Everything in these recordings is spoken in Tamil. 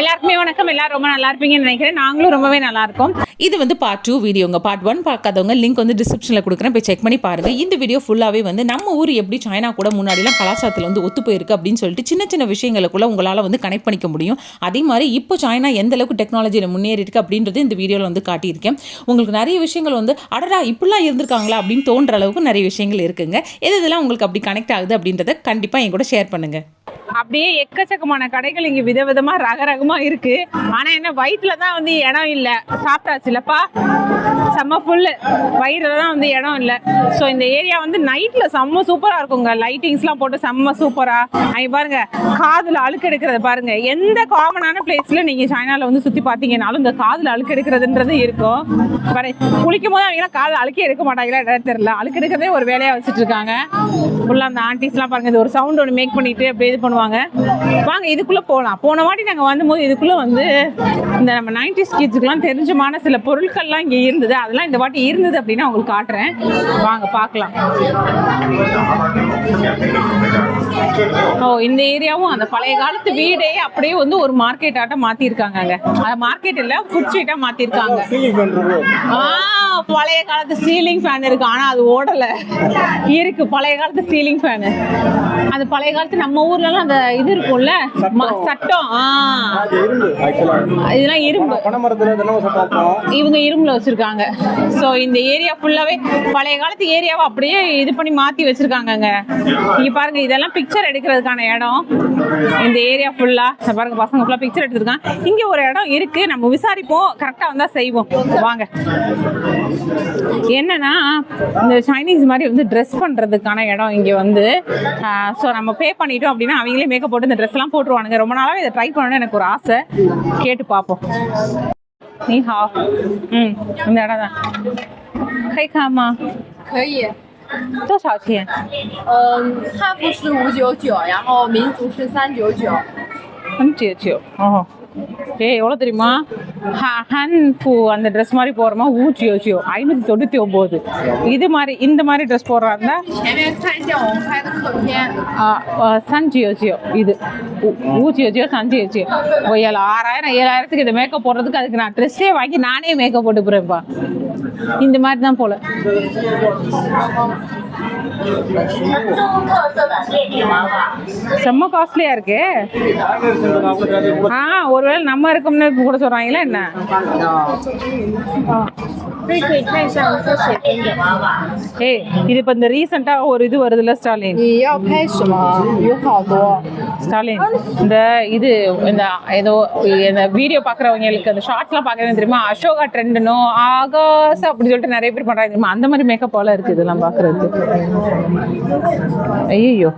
எல்லாருக்குமே வணக்கம். எல்லாரும் ரொம்ப நல்லா இருப்பீங்கன்னு நினைக்கிறேன். நாங்களும் ரொம்பவே நல்லா இருக்கோம். இது வந்து பார்ட் 2 வீடியோங்க. பார்ட் 1 பார்க்காதவங்க லிங்க் வந்து டிஸ்கிரிப்ஷனில் கொடுக்குறேன், போய் செக் பண்ணி பாருங்க. இந்த வீடியோ ஃபுல்லாகவே வந்து நம்ம ஊர் எப்படி சைனா கூட முன்னாடிலாம் கலாச்சாரத்தில் வந்து ஒத்து போயிருக்கு அப்படின்னு சொல்லிட்டு சின்ன சின்ன விஷயங்களுக்குள்ள உங்களால் வந்து கனெக்ட் பண்ணிக்க முடியும். அதே மாதிரி இப்போ சைனா எந்த அளவுக்கு டெக்னாலஜியில் முன்னேறி இருக்கு அப்படின்றது இந்த வீடியோவில் வந்து காட்டியிருக்கேன். உங்களுக்கு நிறைய விஷயங்கள் வந்து அடடா இப்படிலாம் இருந்திருக்காங்களா அப்படின்னு தோன்ற அளவுக்கு நிறைய விஷயங்கள் இருக்குங்க. இதெல்லாம் உங்களுக்கு அப்படி கனெக்ட் ஆகுது அப்படின்றத கண்டிப்பாக என் கூட ஷேர் பண்ணுங்க. அப்படியே எக்கச்சக்கமான கடைகள் இங்கே விதவிதமாக ரகரகமாக இருக்கு. ஆனால் என்ன வயிற்றுல தான் வந்து இடம் இல்லை. சாப்பிட்டாச்சு இல்லப்பா, செம்ம ஃபுல்லு. வயிறுல தான் வந்து இடம் இல்லை. ஸோ இந்த ஏரியா வந்து நைட்டில் செம்ம சூப்பராக இருக்குங்க. லைட்டிங்ஸ்லாம் போட்டு செம்ம சூப்பராக. அங்கே பாருங்க, காதில் அழுக்கு எடுக்கிறது பாருங்க. எந்த காமனான பிளேஸில் நீங்கள் சைனாவில் வந்து சுற்றி பார்த்தீங்கன்னாலும் இந்த காதில் அழுக்கு எடுக்கிறதுன்றது இருக்கும். பாரு, குளிக்கும் போது அவங்க காதில் அழுக்கே எடுக்க மாட்டாங்களா என்னன்னு தெரியல. அழுக்கு எடுக்கிறதே ஒரு வேலையாக வச்சுட்டு இருக்காங்க. ஃபுல்லாக அந்த ஆண்டிஸ்லாம் பாருங்க, இது ஒரு சவுண்ட் ஒன்று மேக் பண்ணிட்டு அப்படியே இது பண்ணுவாங்க. வாங்க இதுக்குள்ள போகலாம். போன வாட்டி நாங்கள் வந்தபோது இதுக்குள்ள வந்து இந்த நம்ம 90s கிட்ஸுக்குலாம் தெரிஞ்சமான சில பொருட்கள்லாம் இங்கே இருந்தது. அதெல்லாம் இந்த வாட்டி இருந்தது அப்படின்னு உங்களுக்கு காட்டுறேன். வாங்க பார்க்கலாம். ஓ, இந்த ஏரியாவும் அந்த பழைய காலத்து வீடே அப்படியே வந்து ஒரு மார்க்கெட் ஆட்டம் மாத்திருக்காங்க. அது மார்க்கெட் இல்ல, ஃபுட் ஸ்ட்ரீட்டா மாத்திருக்காங்க. பழைய காலத்து சீலிங் ஃபேன் இருக்கு, ஆனா அது ஓடல. இருக்கு பழைய காலத்து சீலிங் ஃபேன். அது பழைய காலத்து நம்ம ஊர்ல அந்த இது இருக்கும்ல, சட்டம். இதெல்லாம் இரும்பு, இவங்க இரும்புல வச்சிருக்காங்க. சோ இந்த ஏரியா ஃபுல்லாவே பழைய காலத்து ஏரியாவை அப்படியே இது பண்ணி மாத்தி வச்சிருக்காங்க. இங்க பாருங்க, இதெல்லாம் பிக்சர் எடுக்கிறதுக்கான இடம். இந்த ஏரியா ஃபுல்லா பாருங்க, பசங்க ஃபுல்லா பிக்சர் எடுத்துருக்காங்க. இங்க ஒரு இடம் இருக்கு, நம்ம விசாரிப்போம். கரெக்டா வந்தா செய்வோம். வாங்க. என்னன்னா இந்த சைனீஸ் மாதிரி வந்து ட்ரெஸ் பண்றதுக்கான இடம் இங்க வந்து. ஸோ நம்ம பே பண்ணிட்டோம் அப்படின்னா அவங்களே மேக்கப் போட்டு இந்த ட்ரெஸ் எல்லாம் போட்டுருவானுங்க. ரொம்ப நாளாவே இதை ட்ரை பண்ணணும்னு எனக்கு ஒரு ஆசை. கேட்டு பார்ப்போம். நீ ஹா, இந்த இடம் தான். கை காமா 可以，多少钱？汉服是599，然后民族是399。399哦。எவ்வளோ தெரியுமா? ஹேண்ட் அந்த ட்ரெஸ் மாதிரி போகிறோமா 599 599. இது மாதிரி இந்த மாதிரி ட்ரெஸ் போடுறாங்க.前面看一下我们拍的特片。399இது 599 399. 6000 7000க்கு இந்த மேக்கப் போடுறதுக்கு அதுக்கு நான் ட்ரெஸ்ஸே வாங்கி நானே மேக்கப் போட்டு போகிறேன்ப்பா. இந்த மாதிரி தான் போல. செம்ம காஸ்ட்லியா இருக்கு. ஒருவேளை நம்ம இருக்கோம்னு கூட சொல்றாங்களா என்ன? ஏய், இது இப்ப இந்த ரீசெண்டா ஒரு இது வருதுல்ல ஸ்டாலின். 你要拍什么？有好多。ஸ்டாலின் இந்த இது இந்த ஏதோ இந்த வீடியோ பாக்குறவங்களுக்கு அந்த ஷார்ட்ஸ்லாம் பாக்குறேன்னு தெரியுமா? அசோகா ட்ரெண்ட்னும் ஆகாஷ் அப்படி சொல்லிட்டு நிறைய பேர் பண்றாங்க தெரியுமா? அந்த மாதிரி மேக்கப் போல இருக்கு இதெல்லாம் பாக்குறதுக்கு. ஐயோ,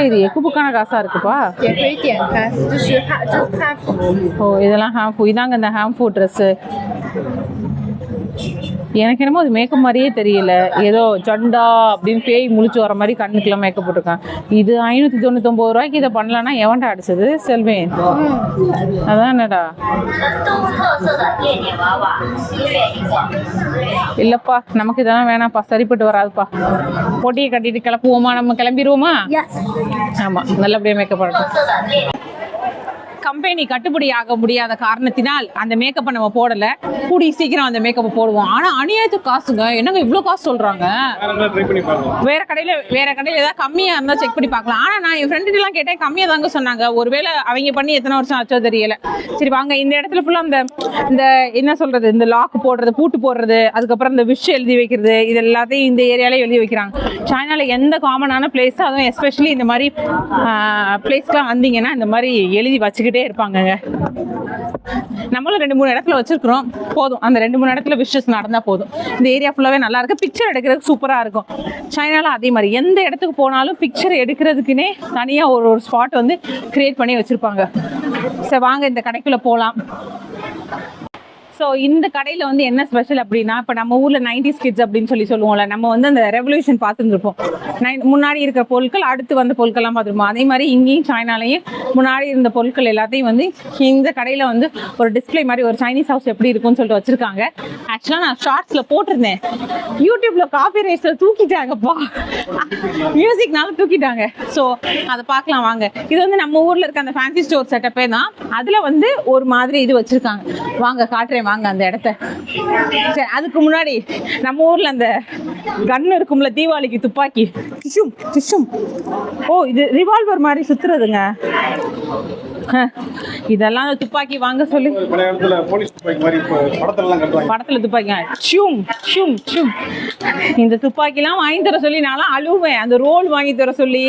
இது எக்குப்புக்கான காசா இருக்குப்பா.也可以点开，这是汉服。ஓ, இதெல்லாம் ஹாம்பு. இதாங்க இந்த ஹாம்பு ட்ரெஸ்ஸு. எனக்கு என்னமோ அது மேக்கப் மாதிரியே தெரியல. ஏதோ ஜண்டா அப்படின்னு பேய் முழிச்சு வர மாதிரி கண்ணுக்கெல்லாம் மேக்கப் போட்டிருக்கான். இது 599 ரூபாய்க்கு இதை பண்ணலன்னா எவன்டா அடிச்சது? செல்வேன் அதான். என்னடா இல்லப்பா, நமக்கு இதெல்லாம் வேணாம்ப்பா, சரிப்பட்டு வராதுப்பா. போட்டியை கட்டிட்டு கிளப்புவோமா? நம்ம கிளம்பிடுவோமா? ஆமா, நல்லபடியா மேக்கப் பண்ணட்டும். கம்பெனி கட்டுப்படி ஆக முடியாத காரணத்தினால் அந்த மேக்கப்பை நம்ம போடல. கூடி சீக்கிரம் அந்த மேக்கப்பை போடுவோம். ஆனா அநியாயத்து காசுங்க. என்னங்க இவ்வளவு காசு சொல்றாங்க? வேற கடையில ஏதாவது கம்மியா இருந்தா செக் பண்ணி பார்க்கலாம். ஆனா நான் என் ஃப்ரெண்டு எல்லாம் கேட்டேன், கம்மியா தாங்க சொன்னாங்க. ஒருவேளை அவங்க பண்ணி எத்தனை வருஷம் ஆச்சோ தெரியல. சரி வாங்க, இந்த இடத்துல ஃபுல்லா இந்த என்ன சொல்றது, இந்த லாக் போடுறது, பூட்டு போடுறது, அதுக்கப்புறம் இந்த விஷ் எழுதி வைக்கிறது, இது எல்லாத்தையும் இந்த ஏரியால எழுதி வைக்கிறாங்க. சைனால எந்த காமனான பிளேஸ், அதுவும் எஸ்பெஷலி இந்த மாதிரி பிளேஸ்க்குலாம் வந்தீங்கன்னா இந்த மாதிரி எழுதி வச்சுக்கிட்டே இருப்பாங்க. நம்மளும் 2-3 இடத்துல வச்சிருக்கிறோம். போதும், அந்த 2-3 இடத்துல விஷஸ் நடந்தா போதும். இந்த ஏரியா ஃபுல்லாவே நல்லா இருக்கு. பிக்சர் எடுக்கிறதுக்கு சூப்பரா இருக்கும். சைனால அதே மாதிரி எந்த இடத்துக்கு போனாலும் பிக்சர் எடுக்கிறதுக்குன்னே தனியா ஒரு ஸ்பாட் வந்து கிரியேட் பண்ணி வச்சிருப்பாங்க. சரி வாங்க இந்த கடைக்குள்ள போலாம். ஸோ இந்த கடையில் வந்து என்ன ஸ்பெஷல் அப்படின்னா, இப்போ நம்ம ஊரில் 90s கிட்ஸ் அப்படின்னு சொல்லுவோம்ல, நம்ம வந்து அந்த ரெவல்யூஷன் பார்த்துருப்போம். முன்னாடி இருக்கிற பொருட்கள் அடுத்து வந்த பொருட்கள்லாம் பார்த்துருப்போம். அதே மாதிரி இங்கேயும் சைனாலையும் முன்னாடி இருந்த பொருட்கள் எல்லாத்தையும் வந்து இந்த கடையில் வந்து ஒரு டிஸ்பிளே மாதிரி ஒரு சைனீஸ் ஹவுஸ் எப்படி இருக்கும்னு சொல்லிட்டு வச்சிருக்காங்க. ஆக்சுவலாக நான் ஷார்ட்ஸில் போட்டிருந்தேன், யூடியூப்ல காப்பி ரைட்ஸில் தூக்கிட்டாங்கப்பா, மியூசிக்னால தூக்கிட்டாங்க. ஸோ அதை பார்க்கலாம் வாங்க. இது வந்து நம்ம ஊரில் இருக்க அந்த ஃபேன்சி ஸ்டோர் செட்டப்பே தான். அதில் வந்து ஒரு மாதிரி இது வச்சிருக்காங்க. வாங்க காட்டுறேன் வாங்க அந்த இடத்த. சரி, அதுக்கு முன்னாடி நம்ம ஊர்ல அந்த கன் இருக்கும்ல, தீபாவளிக்கு துப்பாக்கி, டிஷும் டிஷும். ஓ, இது ரிவால்வர் மாதிரி சுத்துறதுங்க. இதெல்லாம் துப்பாக்கி வாங்க சொல்லி படத்துல துப்பாக்கி இந்த துப்பாக்கிலாம் வாங்கி தர சொல்லி நான்லாம் அழுவேன். அந்த ரோல் வாங்கி தர சொல்லி.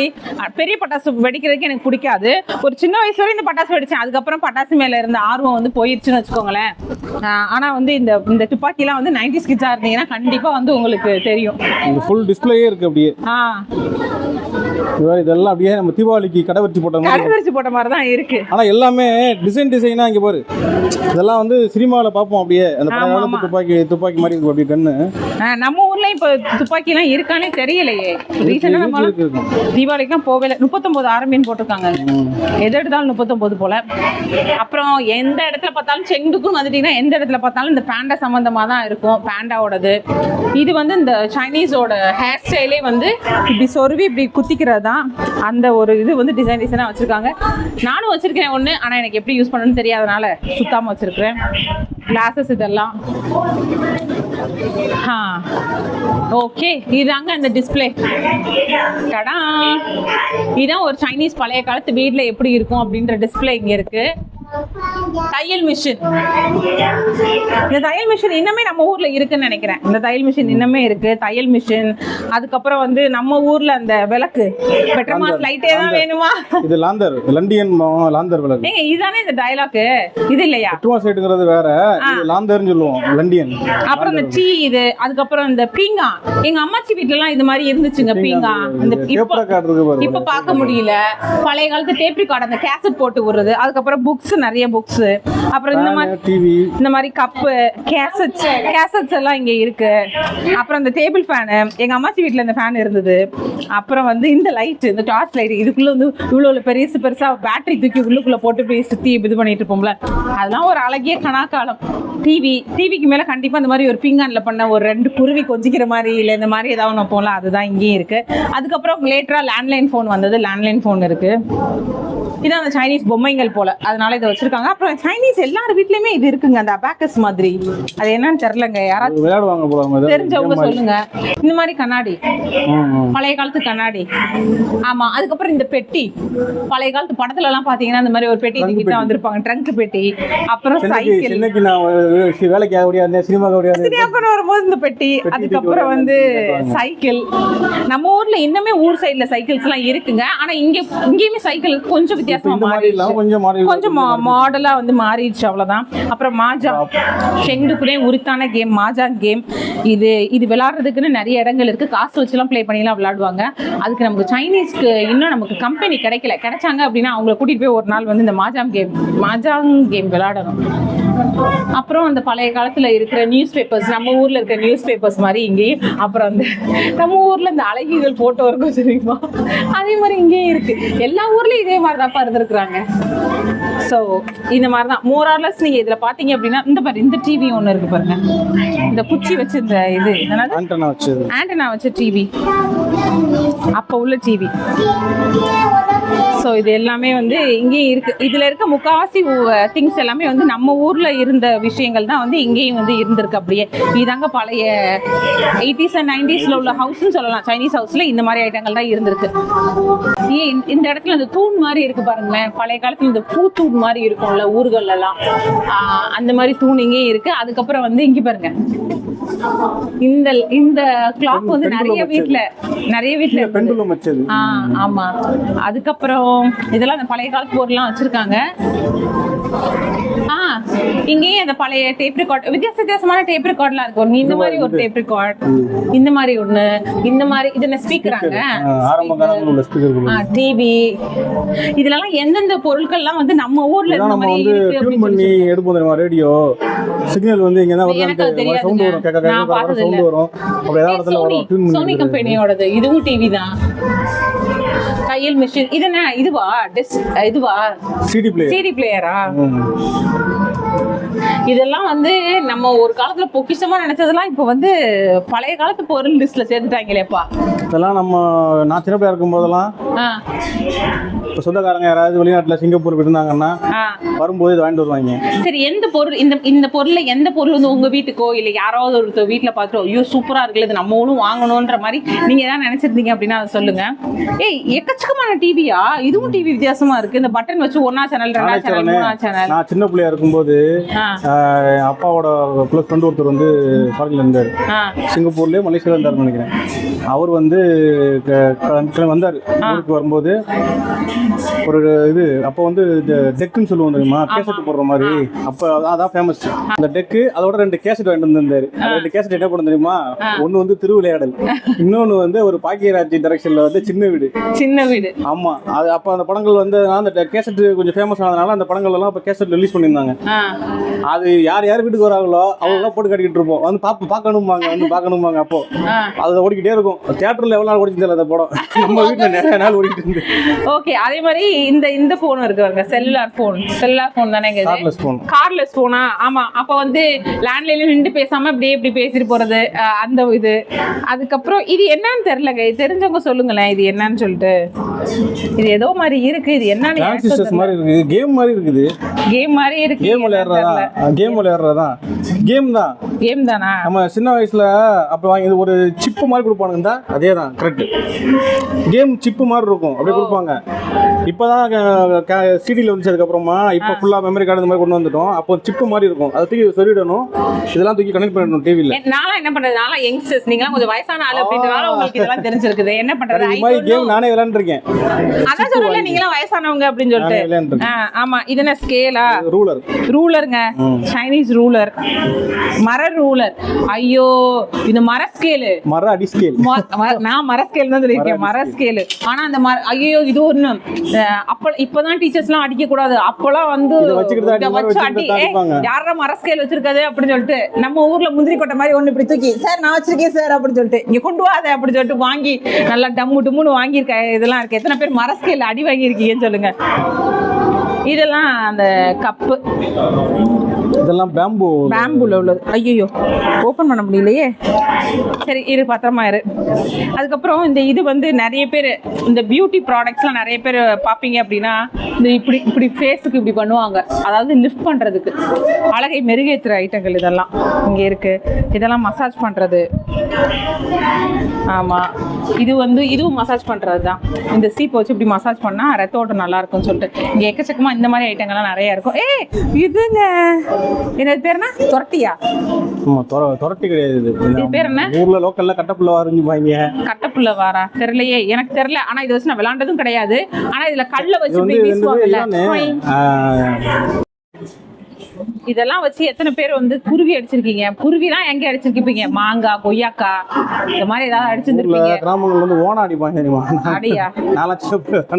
பெரிய பட்டாசு வெடிக்கிறதுக்கு எனக்கு பிடிக்காது. ஒரு சின்ன வயசு வரை இந்த பட்டாசு வெடிச்சேன். அதுக்கப்புறம் பட்டாசு மேல இருந்த ஆர்வம் வந்து போயிடுச்சுன்னு வச்சுக்கோங்களேன். ஆனா வந்து இந்த துப்பாக்கிலாம் வந்து 90s கிட்ஸா இருந்தீங்கன்னா கண்டிப்பா வந்து உங்களுக்கு தெரியும். இந்த ஃபுல் டிஸ்ப்ளேயே இருக்கு அப்படியே. இதெல்லாம் அப்படியே நம்ம தீபாவளிக்கு கடை வச்சு போட்ட மாதிரி தான் இருக்கு. ஆனா எல்லாமே டிசைனா இங்க பாரு. இதெல்லாம் வந்து சினிமாவில் பார்ப்போம் அப்படியே. அந்த பழைய துப்பாக்கி மாதிரி இருக்கும் அப்படியே கண்ணு. நம்ம ஊர்ல இப்ப துப்பாக்கி எல்லாம் இருக்கானே தெரியலையே. ரீசெண்டா நம்ம தீபாவளிக்குலாம் போகல. 39 ஆரம்பின்னு போட்டிருக்காங்க. எது எடுத்தாலும் 39 போல. அப்புறம் எந்த இடத்துல பார்த்தாலும் செங்குக்கும் வந்துட்டீங்கன்னா எந்த இடத்துல பார்த்தாலும் இந்த பேண்டா சம்பந்தமா தான் இருக்கும். பேண்டாவோடது. இது வந்து இந்த சைனீஸோட ஹேர் ஸ்டைலே வந்து இப்படி சொருவி இப்படி குத்திக்கிறது தான். அந்த ஒரு இது வந்து டிசைனா வச்சிருக்காங்க. நானும் வச்சிருக்கேன் ஒன்று. ஆனால் எனக்கு எப்படி யூஸ் பண்ணணும்னு தெரியாதனால சுத்தாமல் வச்சிருக்கிறேன். கிளாஸஸ் இதெல்லாம். ஓகே, இதாங்க அந்த டிஸ்பிளே. டடா, இதான் ஒரு சைனீஸ் பழைய காலத்து வீட்டில் எப்படி இருக்கும் அப்படின்ற டிஸ்பிளே இங்கே இருக்கு. தையல் மிஷின். இந்த தையல் மிஷின் இன்னமே நம்ம ஊர்ல இருக்குன்னு நினைக்கிறேன். இந்த தையல் மிஷின் இன்னமே இருக்கு. தையல் மிஷின். அதுக்கப்புறம் வந்து நம்ம ஊர்ல அந்த விளக்கு பெட்ரோமாஸ் லைட்டே தான் வேணுமா? இது லாந்தர், லண்டியன் லாந்தர் விளக்கு. ஏங்க இதானே இந்த டயலாக் இது இல்லையா? பெட்ரோமாஸ் லைட்ங்கிறது வேற, இது லாந்தர்னு சொல்லுவோம், லண்டியன். அப்புறம் இந்த டீ இது. அதுக்கப்புறம் இந்த பீங்கா. எங்க அம்மாச்சி வீட்ல எல்லாம் இது மாதிரி இருந்துச்சுங்க பீங்கா. இந்த இப்ப பார்க்க முடியல. பழைய காலத்து டேப் ரெக்கார்ட், அந்த கேசட் போட்டு விடுறது. அதுக்கப்புறம் புக்ஸ், நிறைய புக்ஸ். அப்புறம் இந்த மாதிரி கப்பு, கேசட்ஸ் எல்லாம் இங்க இருக்கு. அப்புறம் இந்த டேபிள் ஃபேனு, எங்க அம்மாச்சி வீட்ல இந்த ஃபேன் இருந்தது. அப்புறம் வந்து இந்த லைட், இந்த டார்ச் லைட். இதுக்குள்ள வந்து இவ்வளவு பெருசா பேட்டரி தூக்கி உள்ளுக்குள்ள போட்டு போய் சுத்தி இது பண்ணிட்டு இருப்போம்ல, அதெல்லாம் ஒரு அழகிய கணக்காலம். டிவிக்கு மேல கண்டிப்பா இந்த மாதிரி ஒரு பிங்கான்ல பண்ண ஒரு 2 குருவி கொஞ்சிக்கிற மாதிரி இல்ல இந்த மாதிரி ஏதாவது ஒன்று போல, அதுதான் இங்கேயும் இருக்கு. அதுக்கப்புறம் லேட்டரா லேண்ட்லைன் போன் வந்தது. லேண்ட்லைன் போன் இருக்கு. இதான் அந்த சைனீஸ் பொம்மைகள் போல, அதனால இதை வச்சிருக்காங்க. அப்புறம் சைனீஸ் எல்லார் வீட்லயுமே இது இருக்குங்க, அந்த அபாக்கஸ் மாதிரி. அது என்னன்னு தெரியலங்க, யாராவது விளையாடுவாங்க போல, தெரிஞ்சவங்க சொல்லுங்க. இந்த மாதிரி கண்ணாடி, பழைய காலத்து கண்ணாடி. ஆமா. அதுக்கப்புறம் இந்த பெட்டி, பழைய காலத்து படத்துல எல்லாம் பாத்தீங்கன்னா இந்த மாதிரி ஒரு பெட்டி தூக்கிட்டு தான் வந்திருப்பாங்க, ட்ரங்க் பெட்டி. அப்புறம் சைக்கிள், சினிமாக்கு வரும்போது இந்த பெட்டி. அதுக்கப்புறம் வந்து சைக்கிள். நம்ம ஊர்ல இன்னுமே ஊர் சைடுல சைக்கிள்ஸ் எல்லாம் இருக்குங்க. ஆனா இங்கேயுமே சைக்கிள் கொஞ்சம் கொஞ்சம் மாடலா வந்து மாறிடுச்சு, அவ்வளவுதான். அப்புறம் மாஜா, ஷெங்குக்குனே உரித்தான கேம் மாஜா கேம். இது விளையாடுறதுக்குன்னு நிறைய இடங்கள் இருக்கு. காசு வச்சுலாம் ப்ளே பண்ணிலாம் விளையாடுவாங்க. அதுக்கு நமக்கு சைனீஸ்க்கு இன்னும் நமக்கு கம்பெனி கிடைச்சாங்க அப்படின்னா அவங்கள கூட்டிட்டு போய் ஒரு நாள் வந்து இந்த மாஜாங் கேம் விளையாடணும். அப்புறம் அந்த பழைய காலத்துல இருக்கிற நியூஸ் பேப்பர்ஸ், நம்ம ஊர்ல இருக்கிற நியூஸ் பேப்பர்ஸ் மாதிரி இங்கேயும். அப்புறம் அந்த நம்ம ஊர்ல இந்த அழகிகள் போட்டோ இருக்கும் தெரியுமா, அதே மாதிரி இங்கேயும் இருக்கு. எல்லா ஊர்லயும் இதே மாதிரி தான் இருந்திருக்கிறாங்க. ஸோ இந்த மாதிரி தான் மோரார்லஸ். நீங்க இதுல பாத்தீங்க அப்படின்னா இந்த டிவி ஒண்ணு இருக்கு பாருங்க, இந்த குச்சி வச்சு இந்த இது ஆண்டனா வச்ச டிவி, அப்ப உள்ள டிவி. ஸோ இது எல்லாமே வந்து இங்கேயும் இருக்கு. இதுல இருக்க முக்காவாசி திங்ஸ் எல்லாமே வந்து நம்ம ஊர்ல இருந்த விஷயங்கள் தான் வந்து இங்கேயும் வந்து இருந்திருக்கு. அப்படியே இதாங்க பழைய 80s and 90sல உள்ள ஹவுஸ்ன்னு சொல்லலாம். சைனீஸ் ஹவுஸ்ல இந்த மாதிரி ஐட்டங்கள் தான் இருந்திருக்கு. இந்த இடத்துல இந்த தூண் மாதிரி இருக்கு பாருங்களேன், பழைய காலத்துல இந்த பூத்தூண் மாதிரி இருக்கும்ல ஊர்கள்ல எல்லாம், அந்த மாதிரி தூண் இங்கேயும் இருக்கு. அதுக்கப்புறம் வந்து இங்க பாருங்க, இந்த கிளாக் வந்து நிறைய வீட்ல ஆமா. அதுக்கப்புறம் இதெல்லாம் அந்த பழைய காலத்து பொருள்லாம் வச்சிருக்காங்க. இங்கேயும் அந்த பழைய டேப் ரெக்கார்ட், வித்தியாசமான டேப் ரெக்கார்ட்லாம் இருக்கும். இந்த மாதிரி ஒரு டேப் ரெக்கார்ட், இந்த மாதிரி ஒண்ணு, இந்த மாதிரி இது என்ன ஸ்பீக்கராங்க, டிவி. இதெல்லாம் எந்தெந்த பொருட்கள்லாம் வந்து நம்ம ஊர்ல இருந்த மாதிரி இருக்கு அப்படின்னு சொல்லி எடுப்போம். ரேடியோ சிக்னல் வந்து இங்க தான் எனக்கு அது வருது சவுண்ட் வரும் தெரியாதுங்க. நான் பார்த்தது சவுண்ட் வரும் அப்படி ஏதாவது இடத்துல வரும் டியூன் சோனி பண்ணி கம்பெனியோடது இதுவும் டிவி தான். தையல் மிஷின் இது என்ன இதுவா இதுவா சிடி பிளேயரா? இதெல்லாம் வந்து நம்ம ஒரு காலத்துல பொக்கிஷமா நினைச்சதெல்லாம் இப்ப வந்து பழைய காலத்து பொருள் லிஸ்ட்ல சேர்த்துட்டாங்களேப்பா. இதெல்லாம் நான் சின்ன பிள்ளையா இருக்கும் போதெல்லாம் இப்போ சொந்தக்காரங்க யாராவது வெளிநாட்டுல சிங்கப்பூர் இருந்தாங்கன்னா வரும்போது இது வாங்கிட்டு வருவாங்க. சரி, எந்த பொருள் இந்த பொருள்ல எந்த பொருள் வந்து உங்க வீட்டுக்கோ இல்ல யாராவது ஒரு வீட்டுல பார்த்துட்டு ஐயோ சூப்பரா இருக்குல்ல இது நம்ம ஊரும் வாங்கணும்ன்ற மாதிரி நீங்க ஏதாவது நினைச்சிருந்தீங்க அப்படின்னா அதை சொல்லுங்க. ஏய் எக்கச்சக்கமான டிவியா? இதுவும் டிவி வித்தியாசமா இருக்கு. இந்த பட்டன் வச்சு 1ஆ சேனல் 2ஆ சேனல் 3ஆ சேனல். நான் சின்ன பிள்ளையா இருக்கும்போது அப்பாவோட க்ளோஸ் ஃப்ரெண்ட் ஒருத்தர் வந்து ஃபாரின்ல இருந்தாரு. சிங்கப்பூர்லயே மலேசியால இருந்தாருன்னு நினைக்கிறேன். அவர் வந்து வந்தார் ஊருக்கு வரும்போது ஒரு இது அப்போ வந்து இந்த டெக்குன்னு சொல்லுவோம் தெரியுமா, கேசட் போடுற மாதிரி. அப்போ அதான் ஃபேமஸ் அந்த டெக்கு. அதோட 2 கேசட் வாங்கிட்டு வந்திருந்தாரு. 2 கேசட் என்ன பண்ண தெரியுமா, ஒன்னு வந்து திருவிளையாடல், இன்னொன்னு வந்து ஒரு பாக்கியராஜ் டைரக்ஷன்ல வந்து சின்ன வீடு. ஆமா, அது அப்போ அந்த படங்கள் வந்து அந்த கேசட் கொஞ்சம் ஃபேமஸ் ஆனதுனால அந்த படங்கள் எல்லாம் இப்போ கேசட் ரிலீஸ் பண்ணியிருந்தாங்க. அது யார் வீட்டுக்கு வராங்களோ அவங்க போட்டு கட்டிக்கிட்டு இருப்போம். வந்து பார்க்கணுமாங்க. அப்போ அது ஓடிக்கிட்டே இருக்கும். தியேட்டர்ல எவ்வளவு நாள் ஓடிச்சு அந்த படம், நம்ம வீட்டுல நிறைய நாள் ஓடிக்கிட்டு இருந்து. ஓகே, அதே மாதிரி இந்த போன் இருக்கு பாருங்க, செல்லுலார் போன் தானே, கார்லெஸ் போனா. ஆமா, அப்ப வந்து லேண்ட்லைன்ல நின்று பேசாம இப்படி பேசிட்டு போறது அந்த இது. அதுக்கப்புறம் இது என்னன்னு தெரியலங்க, தெரிஞ்சவங்க சொல்லுங்களேன் இது என்னன்னு சொல்லிட்டு. இது ஏதோ மாதிரி இருக்கு, இது என்னன்னு மாதிரி இருக்கு, கேம் மாதிரி இருக்குது. கேம் மாதிரி இருக்கு. கேம் விளையாடுறதா கேம் தானா? நம்ம சின்ன வயசுல அப்ப வாங்கி ஒரு சிப்பு மாதிரி கொடுப்பானுங்க, அதே தான் கரெக்ட். கேம் சிப்பு மாதிரி இருக்கும், அப்படியே கொடுப்பாங்க. இப்பதான் சிடியில் வந்துச்சதுக்கு அப்புறமா இப்போ ஃபுல்லா மெமரி கார்டு இந்த மாதிரி கொண்டு வந்துட்டோம். அப்போ சிப்பு மாதிரி இருக்கும், அதை தூக்கி சொல்லிடணும், இதெல்லாம் தூக்கி கனெக்ட் பண்ணிடணும் டிவில. நானும் என்ன பண்றது, நானும் யங்ஸ்டர்ஸ், நீங்களாம் கொஞ்சம் வயசான ஆளு அப்படின்றனால உங்களுக்கு இதெல்லாம் தெரிஞ்சிருக்குது. என்ன பண்றது, இந்த மாதிரி கேம் நானே விளையாண்டுருக்கேன். அதான் சொல்லல, நீங்களாம் வயசானவங்க அப்படின்னு சொல்லிட்டு. ஆமா, இது என்ன ஸ்கேலா? ரூலருங்க, சைனீஸ் ரூலர், மர ரூலர். ஐயோ, இந்த மர ஸ்கேலு, மர அடி ஸ்கேல். நான் மர ஸ்கேல் தான் சொல்லியிருக்கேன், மர ஸ்கேலு. ஆனா அந்த ஐயோ இது ஒண்ணு அப்ப இப்பதான் டீச்சர்ஸ் எல்லாம் அடிக்க கூடாது, அப்பெல்லாம் வந்து யாரா மர ஸ்கேல் வச்சிருக்காது அப்படின்னு சொல்லிட்டு நம்ம ஊர்ல முந்திரி கொட்டை மாதிரி ஒண்ணு இப்படி தூக்கி, சார் நான் வச்சிருக்கேன் சார் அப்படின்னு சொல்லிட்டு இங்க கொண்டு வாத அப்படின்னு சொல்லிட்டு வாங்கி நல்லா டம்முன்னு வாங்கியிருக்கேன். இதெல்லாம் இருக்கு. எத்தனை பேர் மர ஸ்கேல் அடி வாங்கியிருக்கீங்கன்னு சொல்லுங்க. இதெல்லாம் அந்த கப்பு, இதெல்லாம் பேம்புல உள்ளது. ஐயோ ஓபன் பண்ண முடியலையே. சரி இரு, பத்திரமா இரு. அதுக்கப்புறம் இது வந்து நிறைய பேர் இந்த பியூட்டி ப்ராடக்ட்ஸ்லாம் நிறைய பேர் பார்ப்பீங்க அப்படின்னா இந்த இப்படி ஃபேஸுக்கு இப்படி பண்ணுவாங்க, அதாவது லிஃப்ட் பண்றதுக்கு, அழகை மெருகேற்றுற ஐட்டங்கள் இதெல்லாம் இங்கே இருக்கு. இதெல்லாம் மசாஜ் பண்றது. ஆமா, இதுவும் மசாஜ் பண்றது தான். இந்த சீப்பை வச்சு இப்படி மசாஜ் பண்ணா ரத்த ஓட்டம் நல்லா இருக்கும்னு சொல்லிட்டு இங்க எக்கச்சக்கமா இந்த மாதிரி ஐட்டங்கள்லாம் நிறைய இருக்கும். இதுங்க என்ன பேருனா, தொரட்டியா? தொரட்டி கிடையாது, இது பேர் என்ன? ஊர்ல லோக்கல்ல கட்டப்புள்ள வாருங்க. கட்டப்புள்ள வாரா தெரியலையே, எனக்கு தெரியல. ஆனா இதை வச்சு நான் விளையாண்டதும் கிடையாது. ஆனா இதுல கல்ல வச்சு வீசுவாங்கல்ல, இதெல்லாம் வச்சு எத்தனை பேர் வந்து குருவி அடிச்சிருக்கீங்க? குருவிலாம் எங்க அடிச்சிருக்கீங்க? மாங்காய், கொய்யாக்கா இந்த மாதிரி ஏதாவது அடிச்சிருந்துருப்பீங்க. கிராமங்கள்ல வந்து ஓனா அடிப்பாங்க தெரியுமா? அடியா?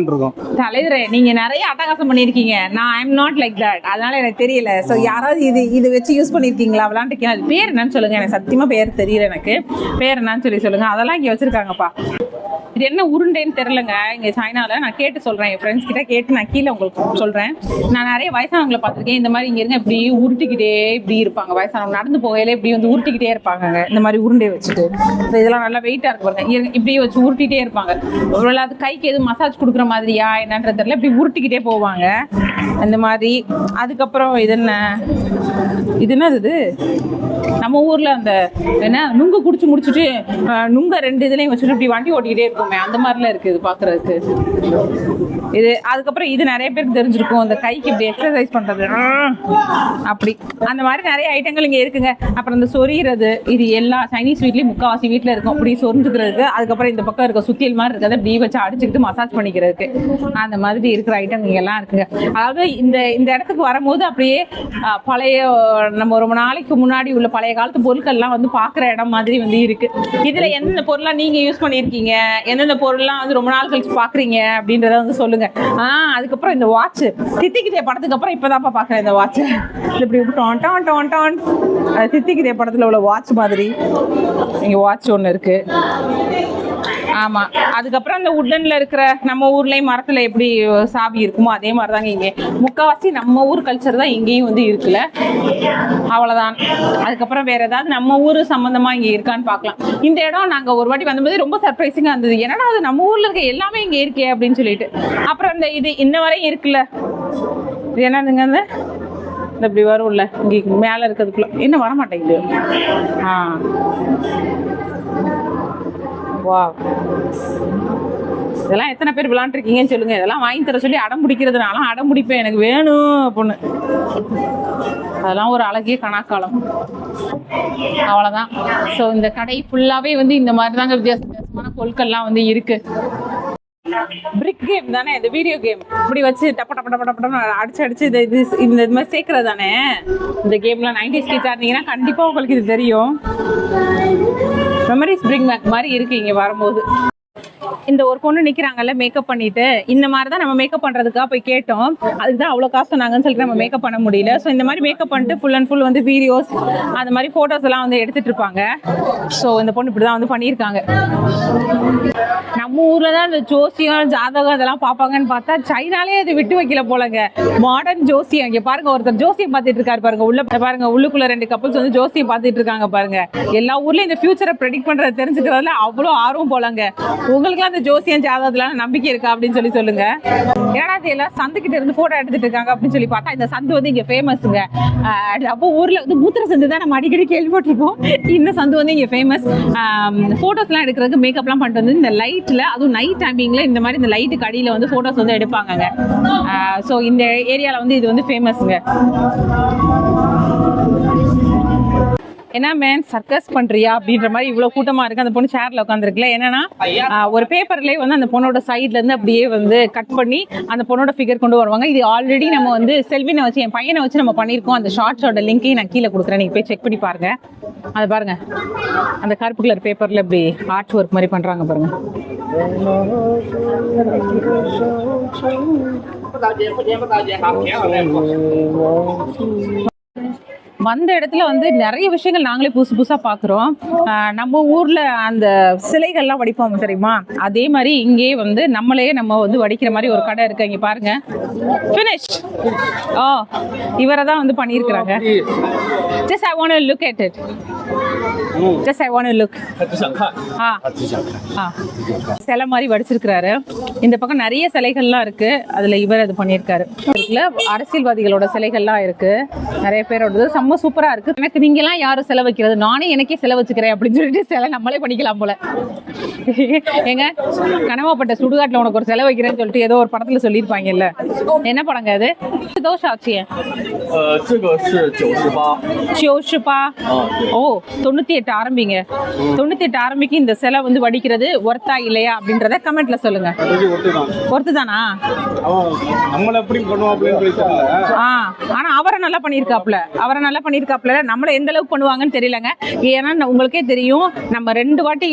இருக்கும் தலைவரே, நீங்க நிறைய அட்டகாசம் பண்ணிருக்கீங்க. நான் I am not like that, அதனால எனக்கு தெரியல. சோ யாராவது இது வச்சு யூஸ் பண்ணிருக்கீங்களா, விளையாண்டுருக்கீங்க? அது பேர் என்னன்னு சொல்லுங்க, எனக்கு சத்தியமா பேர் தெரியல. எனக்கு பேர் என்னன்னு சொல்லி சொல்லுங்க. அதெல்லாம் இங்க வச்சிருக்காங்கப்பா. இது என்ன உருண்டைன்னு தெரியலங்க. இங்க சைனால நான் கேட்டு சொல்றேன், என் ஃப்ரெண்ட்ஸ் கிட்ட கேட்டு நான் கீழே உங்களுக்கு சொல்றேன். நான் நிறைய வயசானவங்களை பார்த்திருக்கேன். இந்த மாதிரி இங்க இருங்க இப்படி உருட்டிக்கிட்டே இப்படி இருப்பாங்க. வயசானவங்க நடந்து போகையில இப்படி வந்து உருட்டிக்கிட்டே இருப்பாங்க. இந்த மாதிரி உருண்டையை வச்சுட்டு இதெல்லாம் நல்லா வெயிட்டா இருக்கு பாருங்க. இப்படியே வச்சு உருட்டிகிட்டே இருப்பாங்க. ஒருவேளை அது கைக்கு எதுவும் மசாஜ் கொடுக்குற மாதிரியா என்னன்றது தெரியல, இப்படி உருட்டிக்கிட்டே போவாங்க அந்த மாதிரி. அதுக்கப்புறம் இது என்னது, நம்ம ஊர்ல அந்த என்ன நுங்கு குடிச்சு முடிச்சுட்டு நுங்க 2 இதுலையும் வச்சுட்டு இப்படி வண்டி ஓட்டிக்கிட்டே இருக்குமே, அந்த மாதிரிலாம் இருக்கு இது பாக்குறதுக்கு. இது அதுக்கப்புறம் இது நிறைய பேருக்கு தெரிஞ்சிருக்கும், அந்த கைக்கு இப்படி எக்ஸசைஸ் பண்றது அப்படி அந்த மாதிரி நிறைய ஐட்டங்கள் இங்க இருக்குங்க. அப்புறம் இந்த சொரிகிறது, இது எல்லா சைனீஸ் வீட்லயும் முக்காவாசி வீட்டுல இருக்கும். அப்படி சொரிஞ்சுக்கிறதுக்கு. அதுக்கப்புறம் இந்த பக்கம் இருக்க சுத்தியல் மாதிரி இருக்கிறத இப்படி வச்சு அடிச்சுக்கிட்டு மசாஜ் பண்ணிக்கிறதுக்கு, அந்த மாதிரி இருக்கிற ஐட்டம் இங்க எல்லாம் இருக்குங்க. அதாவது இந்த இடத்துக்கு வரும்போது அப்படியே பழைய நம்ம ரொம்ப நாளைக்கு முன்னாடி உள்ள பழைய காலத்து பொருட்கள்லாம் வந்து பாக்குற இடம் மாதிரி வந்து இருக்கு. இதுல எந்தெந்த பொருள்லாம் நீங்க யூஸ் பண்ணிருக்கீங்க, எந்தெந்த பொருள்லாம் வந்து ரொம்ப நாள் கழிச்சு பாக்குறீங்க அப்படின்றத வந்து சொல்லுங்க. சொல்லுங்க. அதுக்கப்புறம் இந்த வாட்ச் தித்திக்குதே படத்துக்கு அப்புறம் இப்போதான்ப்பா பார்க்குறேன் இந்த வாட்ச். இப்படி டான் டான் டான் டான் அது தித்திக்குதே படத்தில் உள்ள வாட்ச் மாதிரி இங்கே வாட்ச் ஒன்று இருக்கு. ஆமாம், அதுக்கப்புறம் அந்த உட்டனில் இருக்கிற நம்ம ஊர்லேயும் மரத்தில் எப்படி சாவி இருக்குமோ அதே மாதிரி தாங்க இங்கே முக்கால்வாசி நம்ம ஊர் கல்ச்சர் தான் இங்கேயும் வந்து இருக்குல்ல. அவ்வளோதான். அதுக்கப்புறம் வேறு ஏதாவது நம்ம ஊர் சம்மந்தமாக இங்கே இருக்கான்னு பார்க்கலாம். இந்த இடம் நாங்கள் ஒரு வாட்டி வந்தபோது ரொம்ப சர்ப்ரைசிங்காக இருந்தது. ஏன்னா அது நம்ம ஊரில் இருக்க எல்லாமே இங்கே இருக்கே அப்படின்னு சொல்லிட்டு. அப்புறம் இந்த இது இன்ன வரையும் இருக்குல்ல, இது என்னதுங்க அந்த இந்த இப்படி வரும்ல இங்கே மேலே இருக்கிறதுக்குள்ள என்ன வரமாட்டேங்குது. வா, இதெல்லாம் எத்தனை பேர் விளாண்டுருக்கீங்கன்னு சொல்லுங்க. இதெல்லாம் வாங்கி தர சொல்லி அடம் பிடிக்கிறதுனால அடம் பிடிப்பேன், எனக்கு வேணும் அப்படின்னு. அதெல்லாம் ஒரு அழகிய கணக்காலம். அவ்வளோதான். ஸோ இந்த கடை ஃபுல்லாகவே வந்து இந்த மாதிரி தாங்க வித்தியாசமான பொருட்கள்லாம் வந்து இருக்கு. பிரிக் கேம் தானே இந்த வீடியோ கேம், இப்படி வச்சு டப்ப டப்ப டப்ப டப்ப அடிச்சு இந்த மாதிரி சேர்க்கறது தானே இந்த கேம்லாம். 90s கிட்ஸாக இருந்தீங்கன்னா கண்டிப்பாக உங்களுக்கு இது தெரியும். மெமரிஸ் பிரிங் பேக் மாதிரி இருக்கு இங்கே வரும்போது. இந்த ஒரு பொண்ணு நிற்கிறாங்கல்ல மேக்கப் பண்ணிட்டு, இந்த மாதிரி தான் நம்ம மேக்கப் பண்ணுறதுக்காக போய் கேட்டோம். அதுக்கு தான் அவ்வளோ காசு சொன்னாங்கன்னு சொல்லிட்டு நம்ம மேக்கப் பண்ண முடியல. ஸோ இந்த மாதிரி மேக்கப் பண்ணிட்டு ஃபுல் அண்ட் ஃபுல் வந்து வீடியோஸ் அந்த மாதிரி ஃபோட்டோஸ் எல்லாம் வந்து எடுத்துகிட்டு இருப்பாங்க. ஸோ இந்த பொண்ணு இப்படி தான் வந்து பண்ணியிருக்காங்க. நம்ம ஊரில் தான் இந்த ஜோசியம் ஜாதகம் அதெல்லாம் பார்ப்பாங்கன்னு பார்த்தா சைனாலே அது விட்டு வைக்கல போலங்க. மாடர்ன் ஜோசியம் இங்கே பாருங்க, ஒருத்தர் ஜோசியம் பார்த்துட்டு இருக்காரு பாருங்க. உள்ள பாருங்க, உள்ளுக்குள்ள 2 கப்பல்ஸ் வந்து ஜோசியம் பார்த்துட்டு இருக்காங்க பாருங்க. எல்லா ஊர்லயும் இந்த ஃபியூச்சரை ப்ரெடிக்ட் பண்றதை தெரிஞ்சுக்கிறதுல அவ்வளோ ஆர்வம் போலங்க. உங்களுக்கு அந்த ஜோசியம் ஜாதகத்துல நம்பிக்கை இருக்கா அப்படின்னு சொல்லுங்க. ஏன்னா எல்லாம் சந்துக்கிட்ட இருந்து போட்டோ எடுத்துட்டு இருக்காங்க அப்படின்னு சொல்லி பார்த்தா இந்த சந்து வந்து இங்க ஃபேமஸ்ங்க. அப்போ ஊர்ல வந்து மூத்திர சந்து தான் நம்ம அடிக்கடி கேள்விப்பட்டிருப்போம். இந்த சந்து வந்து இங்க ஃபேமஸ். போட்டோஸ்லாம் எடுக்கிறதுக்கு மேக்கப்லாம் பண்ணிட்டு வந்து இந்த லைட்ல, அதுவும் நைட் டைமிங்ல இந்த மாதிரி இந்த லைட்டுக்கு அடியில வந்து போட்டோஸ் வந்து எடுப்பாங்க. ஸோ இந்த ஏரியால வந்து இது வந்து ஃபேமஸ்ங்க. என்ன மேன் சர்க்கஸ் பண்றியா அப்படின்ற மாதிரி இவ்வளவு கூட்டமா இருக்கு. அந்த பொண்ணு சேர்ல உட்காந்துருக்குல, என்னன்னா ஒரு பேப்பர்லயே வந்து அந்த பொண்ணோட சைட்ல இருந்து அப்படியே வந்து கட் பண்ணி அந்த பொண்ணோட ஃபிகர் கொண்டு வருவாங்க. இது ஆல்ரெடி நம்ம வந்து செல்வினை வச்சு, என் பையனை வச்சு நம்ம பண்ணியிருக்கோம். அந்த ஷார்ட்ஸோட லிங்கையும் நான் கீழே கொடுக்குறேன், நீங்க போய் செக் பண்ணி பாருங்க. அது பாருங்க, அந்த கருப்பு கலர் பேப்பர்ல இப்படி ஆர்ட் ஒர்க் மாதிரி பண்றாங்க பாருங்க. வந்த இடத்துல வந்து நிறைய விஷயங்கள் நாங்களே புதுசு புதுசாக பார்க்குறோம். நம்ம ஊரில் அந்த சிலைகள்லாம் வடிப்போம் தெரியுமா, அதே மாதிரி இங்கேயே வந்து நம்ம வந்து வடிக்கிற மாதிரி ஒரு கடை இருக்கு. இங்கே பாருங்க, ஃபினிஷ். இவரை தான் வந்து பண்ணியிருக்கிறாங்க. Just I want to look at it. Just I want to look. சிலை மாதிரி வடிச்சிருக்கிறாரு. இந்த பக்கம் நிறைய சிலைகள்லாம் இருக்கு. அதுல இவர் அது பண்ணியிருக்காரு. அரசியல்வாதிகளோட சிலைகள்லாம் இருக்கு, நிறைய பேரோட. செம்ம சூப்பரா இருக்கு. எனக்கு நீங்க எல்லாம் யாரும் செலை வைக்கிறது, நானே எனக்கே செலை வச்சுக்கிறேன் அப்படின்னு சொல்லிட்டு சிலை நம்மளே பண்ணிக்கலாம் போல. எங்க கனவாப்பட்ட சுடுகாட்டுல உனக்கு ஒரு செலை வைக்கிறேன்னு சொல்லிட்டு ஏதோ ஒரு படத்துல சொல்லியிருப்பாங்கல்ல. என்ன படங்க அது? தோஷாச்சியே 98 ஆரம்பிங்க. 98 ஆரம்பிக்கு இந்த சிலை வந்து வடிக்கிறது ஒர்த்தா இல்லையா அப்படின்றத கமெண்ட்ல சொல்லுங்க. ஒர்த்து தானா? ஆனா அவரை நல்லா பண்ணியிருக்காப்ல. நம்மள எந்த அளவுக்கு பண்ணுவாங்கன்னு தெரியலங்க. ஏன்னா உங்களுக்கே தெரியும், நம்ம 2 வாட்டி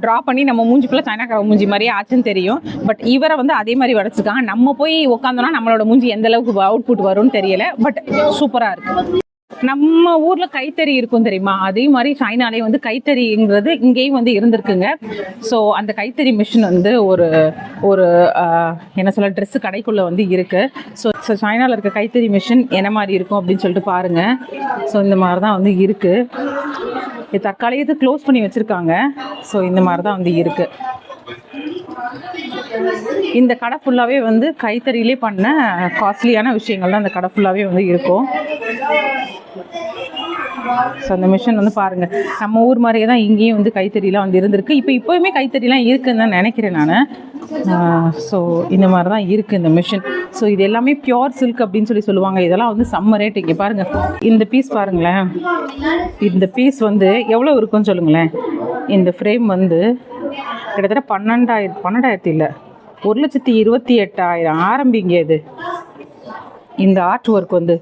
டிரா பண்ணி நம்ம மூஞ்சி ஃபுல்லா சைனாக்கார மூஞ்சி மாதிரியே ஆச்சுன்னு தெரியும். பட் இவரை வந்து அதே மாதிரி வடிச்சிருக்காங்க. நம்ம போய் உட்காந்தோம்னா நம்மளோட மூஞ்சி எந்த அளவுக்கு அவுட்புட் வரும்னு தெரியல. பட் சூப்பரா இருக்கு. நம்ம ஊர்ல கைத்தறி இருக்கும் தெரியுமா, அதே மாதிரி சைனாலே வந்து கைத்தறிங்கிறது இங்கேயும் வந்து இருந்திருக்குங்க. ஸோ அந்த கைத்தறி மிஷின் வந்து ஒரு என்ன சொல்ல ட்ரெஸ் கடைக்குள்ள வந்து இருக்கு. ஸோ சைனால இருக்க கைத்தறி மிஷின் என்ன மாதிரி இருக்கும் அப்படின்னு சொல்லிட்டு பாருங்க. ஸோ இந்த மாதிரி தான் வந்து இருக்கு. இது தற்காலிகத்தை க்ளோஸ் பண்ணி வச்சிருக்காங்க. ஸோ இந்த மாதிரி தான் வந்து இருக்கு. இந்த கடை ஃபுல்லாகவே வந்து கைத்தறியிலே பண்ண காஸ்ட்லியான விஷயங்கள் தான் இந்த கடை ஃபுல்லாகவே வந்து இருக்கும். ஸோ அந்த மிஷின் வந்து பாருங்கள், நம்ம ஊர் மாதிரியே தான் இங்கேயும் வந்து கைத்தறிலாம் வந்து இருந்திருக்கு. இப்போயுமே கைத்தறிலாம் இருக்குன்னு தான் நினைக்கிறேன் நான். ஸோ இந்த மாதிரி தான் இருக்குது இந்த மிஷின். ஸோ இது எல்லாமே பியோர் சில்க் அப்படின்னு சொல்லுவாங்க. இதெல்லாம் வந்து செம்ம ரேட். இங்கே பாருங்கள், இந்த பீஸ் பாருங்களேன். இந்த பீஸ் வந்து எவ்வளோ இருக்குன்னு சொல்லுங்களேன். இந்த ஃப்ரேம் வந்து கிட்டத்தட்ட 12,000 இல்லை, 1,28,000 ஆரம்பிங்க. இது இந்த ஆர்ட் ஒர்க் வந்து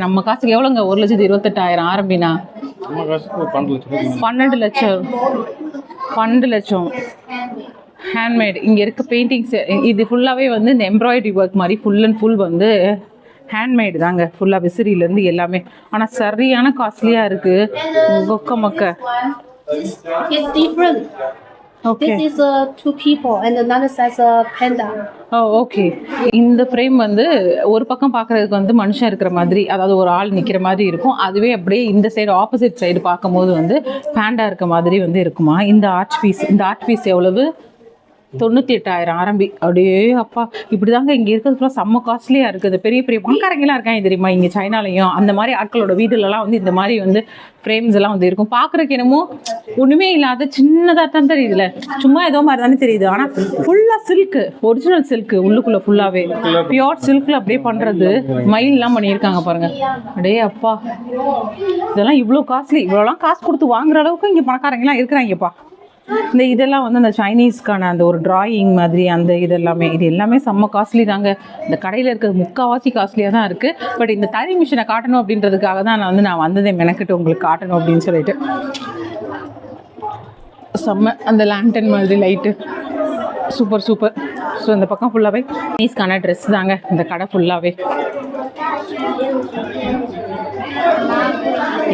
நம்ம காசுக்கு எவ்வளோங்க? 1,28,000 ஆரம்பினா 12 லட்சம். ஹேண்ட்மேட். இங்கே இருக்க பெயிண்டிங்ஸ் இது ஃபுல்லாகவே வந்து இந்த எம்ப்ராய்டரி ஒர்க் மாதிரி ஃபுல் அண்ட் ஃபுல் வந்து ஹேண்ட்மேடு தாங்க. ஃபுல்லாக விசிறிலேருந்து எல்லாமே. ஆனால் சரியான காஸ்ட்லியாக இருக்குது. கொக்க மக்க. It's different. Okay. This is two people and another size panda. Oh okay. இந்த ஃப்ரேம் வந்து ஒரு பக்கம் பார்க்குறதுக்கு வந்து மனுஷன் இருக்கிற மாதிரி, அதாவது ஒரு ஆள் நிற்கிற மாதிரி இருக்கும். அதுவே அப்படியே இந்த சைடு ஆப்போசிட் சைடு பார்க்கும்போது வந்து பேண்டா இருக்க மாதிரி வந்து இருக்குமா. இந்த ஆர்ட் பீஸ் எவ்வளவு? 98,000 ஆரம்பி. அப்படியே அப்பா, இப்படி தாங்க இங்கே இருக்கிறதுக்குலாம் செம்ம காஸ்ட்லியாக இருக்குது. பெரிய பெரிய பணக்காரங்களாம் இருக்காங்க தெரியுமா இங்கே சைனாலையும். அந்த மாதிரி ஆட்களோட வீடுலலாம் வந்து இந்த மாதிரி வந்து ஃப்ரேம்ஸ் எல்லாம் வந்து இருக்கும். பார்க்குறக்கு என்னமோ ஒன்றுமே இல்லாத சின்னதாக தான் தெரியுதுல, சும்மா ஏதோ மாதிரி தானே தெரியுது. ஆனால் ஃபுல்லாக சில்க்கு, ஒரிஜினல் சில்க்கு, உள்ளுக்குள்ளே ஃபுல்லாகவே பியோர் சில்கில் அப்படியே பண்ணுறது. மயிலெலாம் பண்ணியிருக்காங்க பாருங்கள். அப்படியே அப்பா, இதெல்லாம் இவ்வளோ காஸ்ட்லி. இவ்வளோலாம் காசு கொடுத்து வாங்குற அளவுக்கு இங்கே பணக்காரங்களாம் இருக்கிறாங்கப்பா. இதெல்லாம் வந்து அந்த சைனீஸ்க்கான அந்த ஒரு டிராயிங் மாதிரி அந்த இது எல்லாமே செம்ம காஸ்ட்லி தாங்க. இந்த கடையில் இருக்கிறது முக்கால்வாசி காஸ்ட்லியாக தான் இருக்குது. பட் இந்த தறி மிஷினை காட்டணும் அப்படின்றதுக்காக தான் நான் வந்ததே மெனக்கிட்டு உங்களுக்கு காட்டணும் அப்படின்னு சொல்லிட்டு. செம்ம அந்த லேண்டன் மாதிரி லைட்டு சூப்பர். ஸோ இந்த பக்கம் ஃபுல்லாகவே சைனீஸ்க்கான ட்ரெஸ் தாங்க இந்த கடை ஃபுல்லாகவே.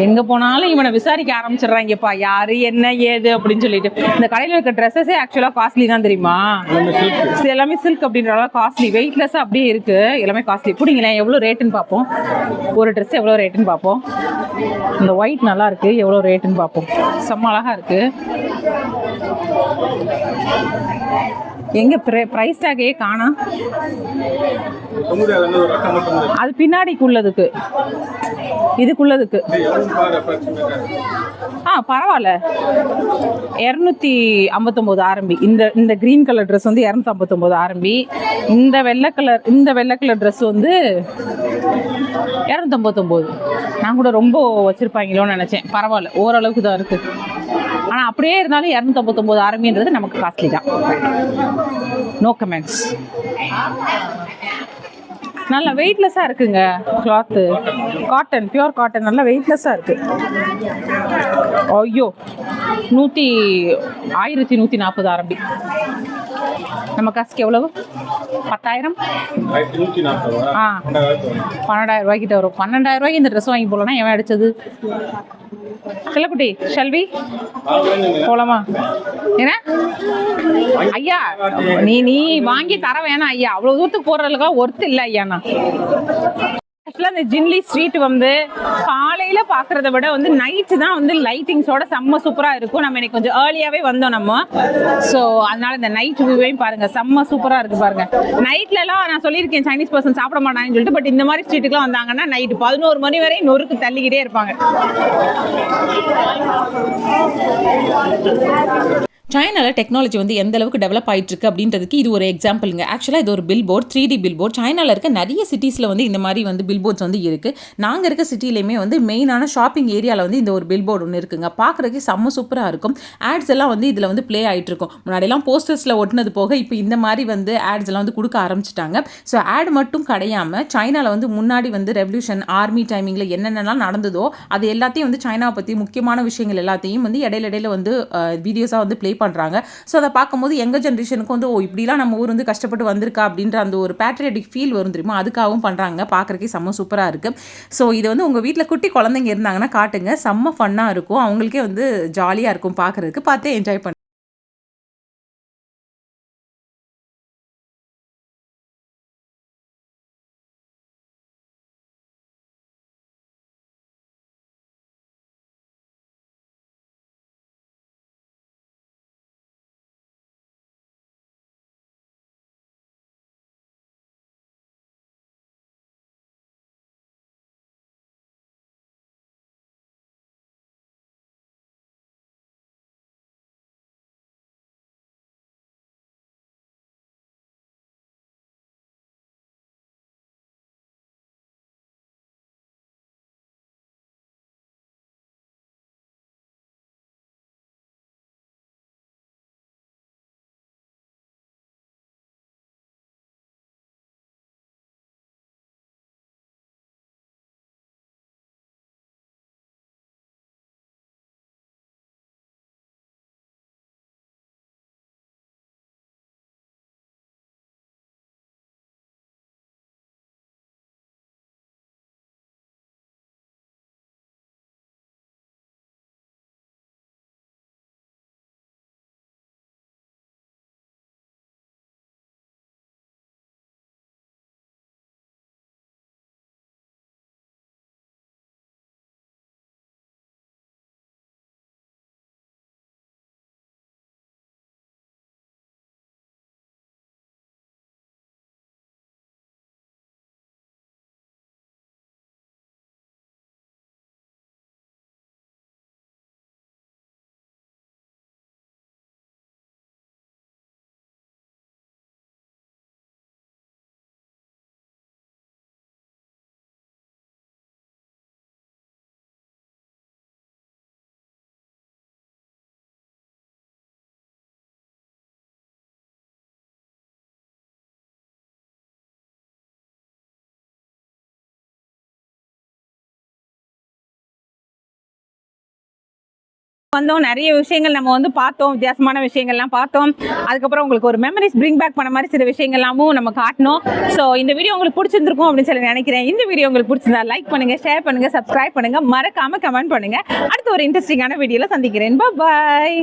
எங்கே போனாலும் இவனை விசாரிக்க ஆரம்பிச்சிடுறாங்கப்பா, யாரு என்ன ஏது அப்படின்னு சொல்லிட்டு. இந்த கடையில் இருக்க ட்ரெஸ்ஸஸே ஆக்சுவலாக காஸ்ட்லி தான் தெரியுமா. எல்லாமே சில்க் அப்படின்றதால காஸ்ட்லி. வெயிட்லெஸ்ஸாக அப்படியே இருக்கு, எல்லாமே காஸ்ட்லி. பிடிங்களேன் எவ்வளோ ரேட்டுன்னு பார்ப்போம். ஒரு ட்ரெஸ் எவ்வளோ ரேட்டுன்னு பார்ப்போம். இந்த ஒயிட் நல்லா இருக்கு, எவ்வளோ ரேட்டுன்னு பார்ப்போம். செம்ம அழகா இருக்கு. எங்க பிரைஸ் டேகே காணா. அது பின்னாடிக்குள்ளதுக்கு, இதுக்குள்ளதுக்கு. பரவாயில்ல. 259 ஆரம்பி. இந்த கிரீன் கலர் ட்ரெஸ் வந்து 259 ஆரம்பி. இந்த வெள்ளை கலர் ட்ரெஸ் வந்து 259. நான் கூட ரொம்ப வச்சிருப்பாங்களோன்னு நினைச்சேன். பரவாயில்ல, ஓரளவுக்கு தான் இருக்கு. ஆனால் அப்படியே இருந்தாலும் 259 ஆரம்பின்றது நமக்கு காஸ்ட்லி தான். No comments. நல்லா வெயிட்லெஸ்ஸாக இருக்குங்க கிளாத்து. காட்டன், பியூர் காட்டன், நல்லா வெயிட்லெஸ்ஸாக இருக்குது. ஐயோ, 1140 ஆரம்பி. நம்ம காசுக்கு எவ்வளவு? 10,000. 12,000 ரூபாய்க்கிட்ட வரும். 12,000 ரூபாய்க்கு இந்த ட்ரெஸ் வாங்கி போகலன்னா எவன் அடிச்சது? கிளக்குட்டி, ஷெல்வி போலாமா? ஏன்னா ஐயா, நீ வாங்கி தர வேணாம் ஐயா. அவ்வளோ தூரத்துக்கு போடுறதுக்கா ஒர்த்து இல்லை ஐயாண்ணா. ஆக்சுவலாக இந்த ஜின்லி ஸ்ட்ரீட் வந்து காலையில் பார்க்குறத விட வந்து நைட்டு தான் வந்து லைட்டிங்ஸோட செம்ம சூப்பராக இருக்கும். நம்ம இன்னைக்கு கொஞ்சம் ஏர்லியாகவே வந்தோம் நம்ம. ஸோ அதனால் இந்த நைட் வியூவையும் பாருங்கள், செம்ம சூப்பராக இருக்குது பாருங்கள். நைட்லலாம் நான் சொல்லியிருக்கேன் சைனீஸ் பர்சன் சாப்பிட மாட்டாங்கன்னு சொல்லிட்டு. பட் இந்த மாதிரி ஸ்ட்ரீட்டுக்குலாம் வந்தாங்கன்னா நைட்டு 11 மணி வரை நொறுக்கு தள்ளிக்கிட்டே இருப்பாங்க. சைனாவில் டெக்னாலஜி வந்து எந்த அளவுக்கு டெவலப் ஆகிட்டு இருக்கு அப்படின்றதுக்கு இது ஒரு எக்ஸாம்பிளுங்க. ஆக்சுவலாக இது ஒரு bill board, 3D bill board. சைனாவில் இருக்க நிறைய சிட்டிஸில் வந்து இந்த மாதிரி வந்து பில் போர்ட்ஸ் வந்து இருக்குது. நாங்கள் இருக்க சிட்டிலையுமே வந்து மெயினான ஷாப்பிங் ஏரியாவில் வந்து இந்த ஒரு பில் போர்டு ஒன்று இருக்குங்க. பார்க்குறதுக்கு செம்ம சூப்பராக இருக்கும். ஆட்ஸ் எல்லாம் வந்து இதில் வந்து ப்ளே ஆகிட்டு இருக்கும். முன்னாடியெல்லாம் போஸ்டர்ஸில் ஒட்டினது போக இப்போ இந்த மாதிரி வந்து ஆட்ஸ் எல்லாம் வந்து கொடுக்க ஆரம்பிச்சிட்டாங்க. ஸோ ஆட் மட்டும் கிடையாமல் சைனாவில் வந்து முன்னாடி வந்து ரெவல்யூஷன், ஆர்மி டைமிங்கில் என்னென்னலாம் நடந்ததோ அது எல்லாத்தையும் வந்து சைனாவை பற்றி முக்கியமான விஷயங்கள் எல்லாத்தையும் வந்து இடையில வந்து வீடியோஸாக வந்து ப்ளே பண்ணுறாங்க. ஸோ அதை பார்க்கும்போது எங்கள் ஜென்ரேஷனுக்கு வந்து இப்படிலாம் நம்ம ஊர் வந்து கஷ்டப்பட்டு வந்திருக்கா அப்படின்ற அந்த ஒரு பேட்ரியாட்டிக் ஃபீல் வரும் தெரியுமா. அதுக்காகவும் பண்ணுறாங்க. பார்க்குறக்கே செம்ம சூப்பராக இருக்குது. ஸோ இது வந்து உங்கள் வீட்டில் குட்டி குழந்தைங்க இருந்தாங்கன்னா காட்டுங்க, செம்ம ஃபன்னாக இருக்கும். அவங்களுக்கே வந்து ஜாலியாக இருக்கும் பார்க்குறதுக்கு. பார்த்தே என்ஜாய் பண்ண வந்தோம், நிறைய விஷயங்கள் நம்ம வந்து பார்த்தோம், வித்தியாசமான விஷயங்கள்லாம் பார்த்தோம். அதுக்கப்புறம் உங்களுக்கு ஒரு மெமரிஸ் பிரிங் பேக் பண்ண மாதிரி சில விஷயங்கள்லாமும் நம்ம காட்டணும். ஸோ இந்த வீடியோ உங்களுக்கு பிடிச்சிருந்திருக்கும் அப்படின்னு சொல்லி நினைக்கிறேன். இந்த வீடியோ உங்களுக்கு பிடிச்சிருந்தா லைக் பண்ணுங்க, ஷேர் பண்ணுங்க, சப்ஸ்கிரைப் பண்ணுங்க, மறக்காம கமெண்ட் பண்ணுங்க. அடுத்த ஒரு இன்ட்ரெஸ்டிங்கான வீடியோல சந்திக்கிறேன். பாய்.